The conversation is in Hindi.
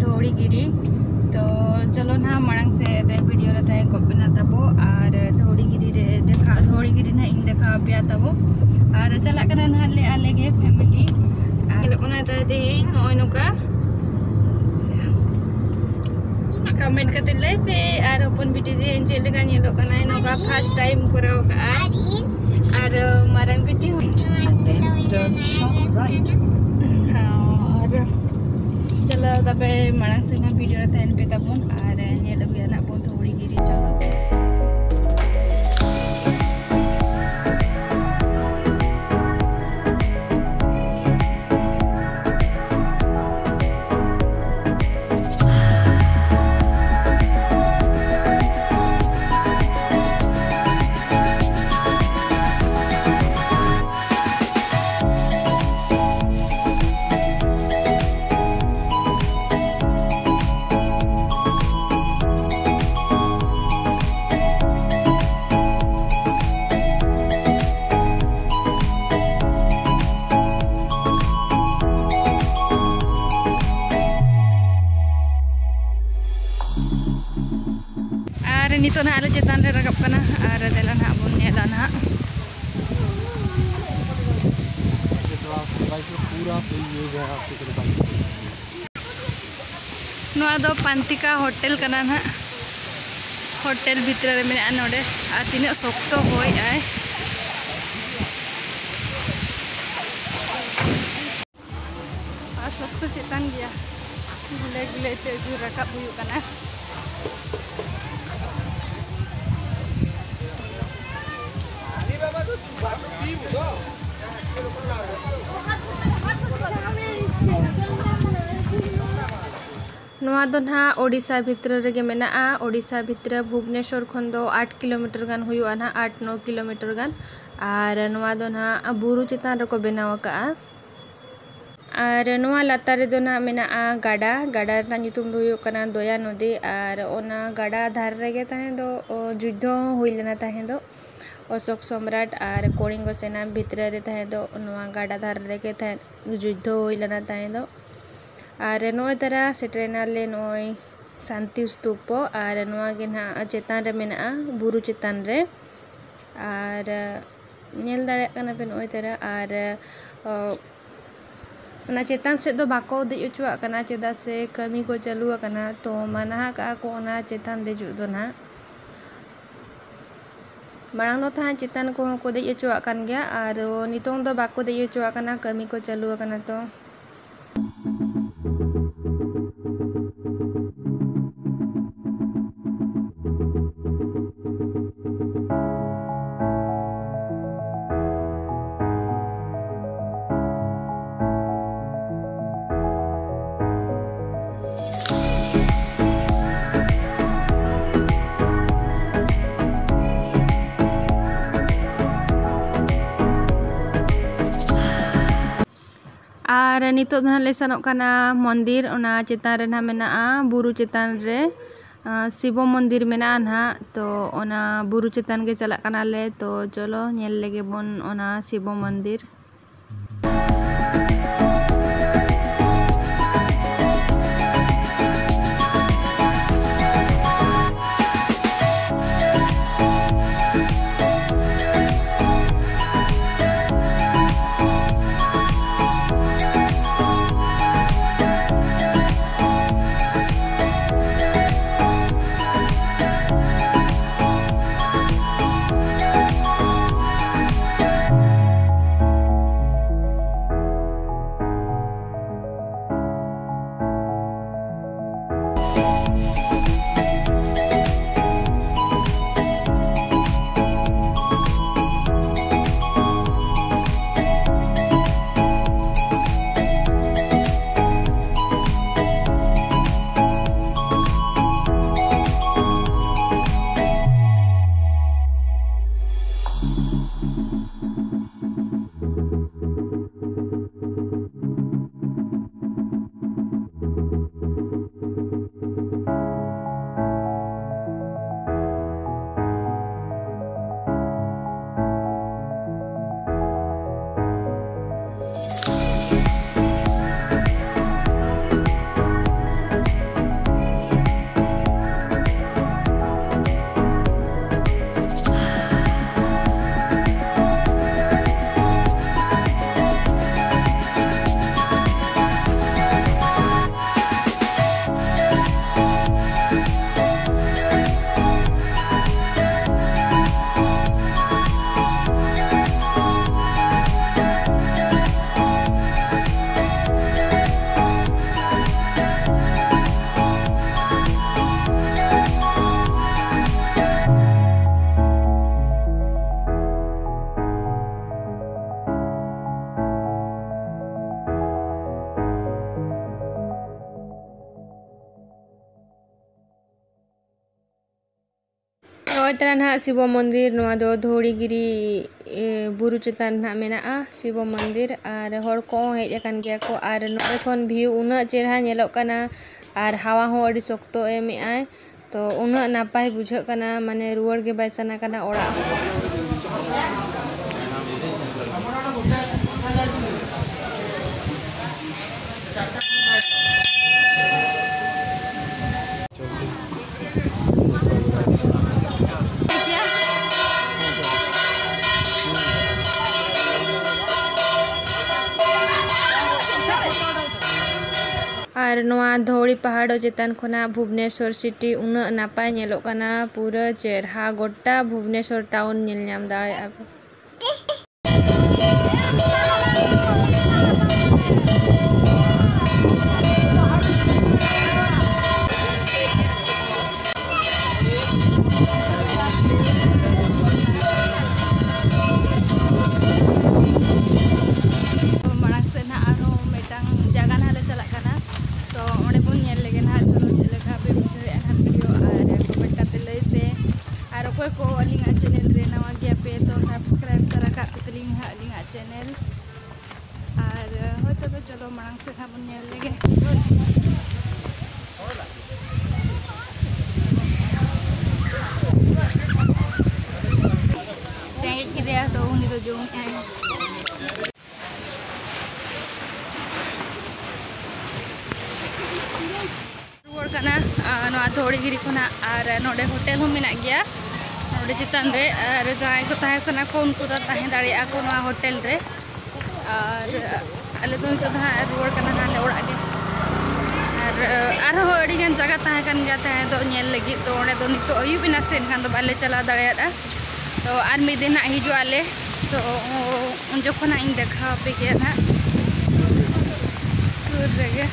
धौड़ी गिरी। तो चलो ना मांग से वीडियो रे तय को बना तबो और धौड़ी गिरी रे देखा धौड़ी गिरी ना इन देखा पे तबो और चला करन हाले आले गे फैमिली आले ओना दादे नोय नुका कमेंट करते ले पे और अपन वीडियो दे एंजॉय लगा नेलो कना नुका फर्स्ट टाइम कराओ का और मारंग वीडियो चलो तब मांग से ना वीडियो रे तहन पे तबन और नेल भी ना बन धौड़ी गिरी चलो नितो ना आले चेतान रे रकब कना और देला ना बन नेला ना नोआ दो पांतिका होटल कना ना होटल भीतर रे मेना नोडे आ तिना सोक्तो होय आय आ सोक्तो चेतान गया गुले गुले ते जु रकब हुयु कना नोआ दो ना ओडिशा भितर रेगे मेना ओडिशा भितर भुवनेश्वर खन दो 8 किलोमीटर गान हुयुआ ना 8-9 किलोमीटर गान और नोआ दो ना बुरु चितान रको बनाव का और नोआ लातार रे दो ना मेना गाडा गाडा ना नितुम दो हुयुक कना दया नदी और ओना गाडा धार रेगे ताहे दो युद्ध हुई लेना ताहे दो अशोक सम्राट और कलिंग सेना भितर रे ताहे दो नोआ गाडा धार रेगे ताहे युद्ध हुई लेना ताहे दो और नोय तारा सेटरेनाले नोय शांति स्तूप और नोआ गे ना चेतान रे मेना बुरु चेतान रे और नेल दाड़े कना पे नोय तारा और ना चेतान से दो बाको दे उचुआ कना चेदा से कमी को चालू कना तो मना का को ना चेतान दे जु दो ना मांग दो था चेतान को दे उचुआ कन गया और नितों दो बाको दे उचुआ कना कमी को चालू कना तो और नितो ले सनोक कना मंदिर ओना चेतान रे ना मेना बुरु चेतान रे शिव मंदिर मेना ना तो ओना बुरु चेतान गे चला कना ले तो चलो नेल लेगे बन ओना शिव मंदिर तरह ना शिव मंदिर नवा दो धौली गिरी बुरु चितान ना मेना शिव मंदिर और हर को हेज अकान गया को और नोडे खन व्यू उना चेहरा नेलोग कना और हवा हो अड़ी शक्तो एमे आय तो उना नापाय बुझाग कना माने रुवार गे बाय साना कना ओड़ा और नवा धौली पहाड़ो चेतान खना भुवनेश्वर सिटी उना नापाय नेलोग कना पूरा चेहरा गोटा भुवनेश्वर टाउन नेल नाम दाड़ेया को अलिंगा चैनल रे नवा गया पे तो सब्सक्राइब करा का पेलिंग हा अलिंगा चैनल और हो तबे चलो मांग से था बन लेगे तेज के दिया तो उन्हीं तो जो रुवार कना नवा धौली गिरी खना और नोडे होटल हो मेना गया चितान रे और जहाँ को तहे सना को उनको तो तहे दाड़िया को नवा होटल रे और अले तो नितो धा रुवार कना नाले ओड़ा गे और हो अड़ी गान जगह तहे कन गया तहे तो नेल लगी तो ओडे तो नितो अयु बिना सेन खान तो बाले चला दाड़िया तो आर मी दिन हिजु आले तो उन जखन इन देखा पे गया ना सुर रे